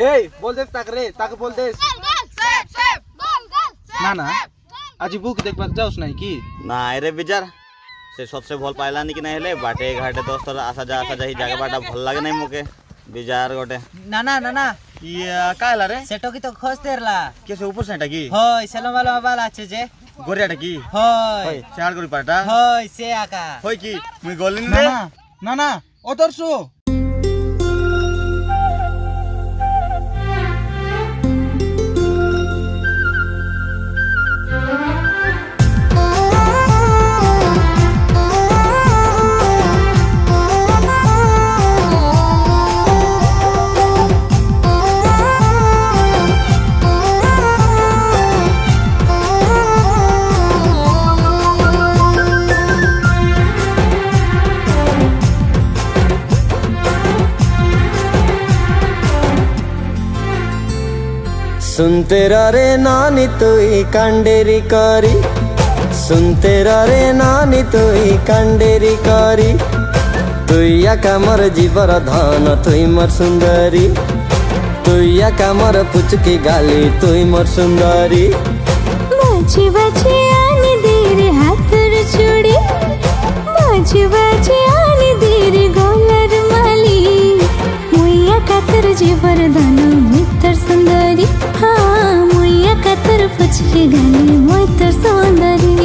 এই বল দে তাক রে তাকে বল দে না না আজি বুক দেখবার যাওস নাই কি না রে বিচার से सबसे भल पाइलानी कि नहीं बाटे घाटे दोस्त आसा जा ही जगह बाटा भल लगे नहीं मुके बिजार गोटे ना ना ना ना ये काला रे सेटो की तो खोज तेरला कैसे ऊपर से की होय सेलो वाला बाल আছে যে गोरियाटा की होय चार गोरी पाटा होय से आका होय की मुई गोलिन ना रे ना ना ओदरसु सुनते रे नानी तुई कांडेरी करी सुनते रे नानी तुई कांडेरी करी तुइया कामर जीवर धन तुई मोर सुंदरी तुइया कामर पुचकी गाली तुई मोर सुंदरी बाजी बाजी आनी देरे हाथर चूड़ी बाजी बाजी आनी देरे गोलर माली मुइया कातर जीवर धन मित्र सुंदरी हाँ मुइया कातर पुचकी गाली मित्र सुंदरी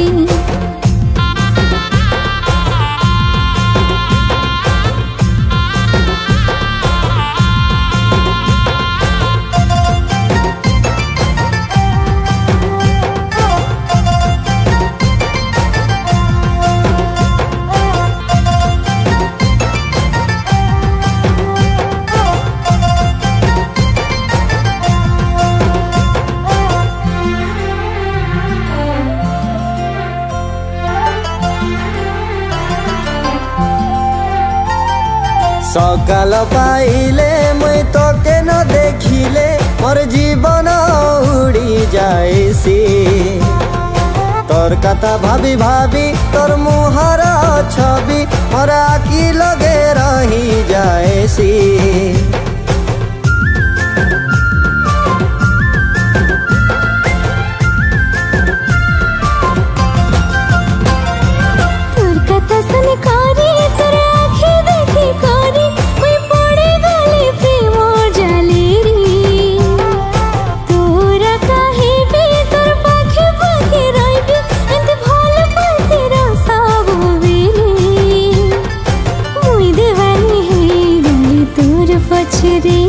सकाल पाइले मुई तोके न देखिले मोर जीवन उड़ी जाएसी तोर कथा भाभी भाभी तोर मुहर छवि मोर आखि लगे रही जाएसी तोर कथा सुन करी तोर आँखी देखी करी मुई पड़े गली प्रेम जाली रे तोरा काहे भी तोर पाखे पाखे रहिबी अंत भल पाते सब बेले मुई देवानी है गली तोर पछरे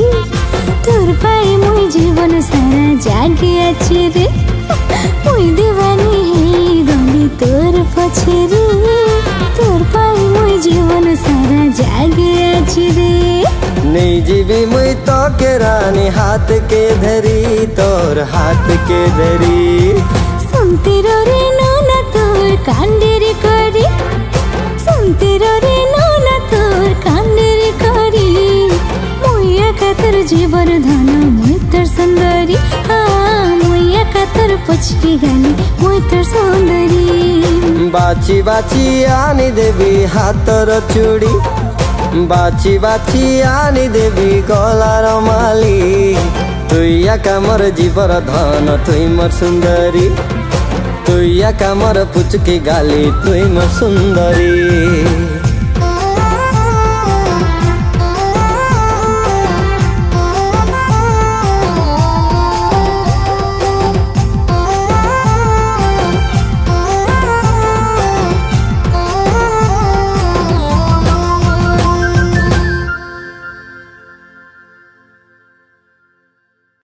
तोर पाई मुई जीवन सारा जागे अछि रे मुई देवानी है गली तोर पछरे तोर पाई मुई जीवन सारा जागे अछि रे नहीं जीवी मुई तो के रानी हाथ के धरी तोर हाथ के धरी सुनते रे नोना तोर कांडेरी करी सुनते रे नोना तोर कांडेरी करी मुइया कातर जीवर धन मित्र सुंदरी हाँ मुइया कातर पुचकी गाली मित्र सुंदरी बाची बाची आनी देवी हाथर चूड़ी बाची बाची आनी देवी गलार माली तुइया कामर जीवर धन तुई मोर सुंदरी तुइया कामर पुचकी गाली तुई मोर सुंदरी।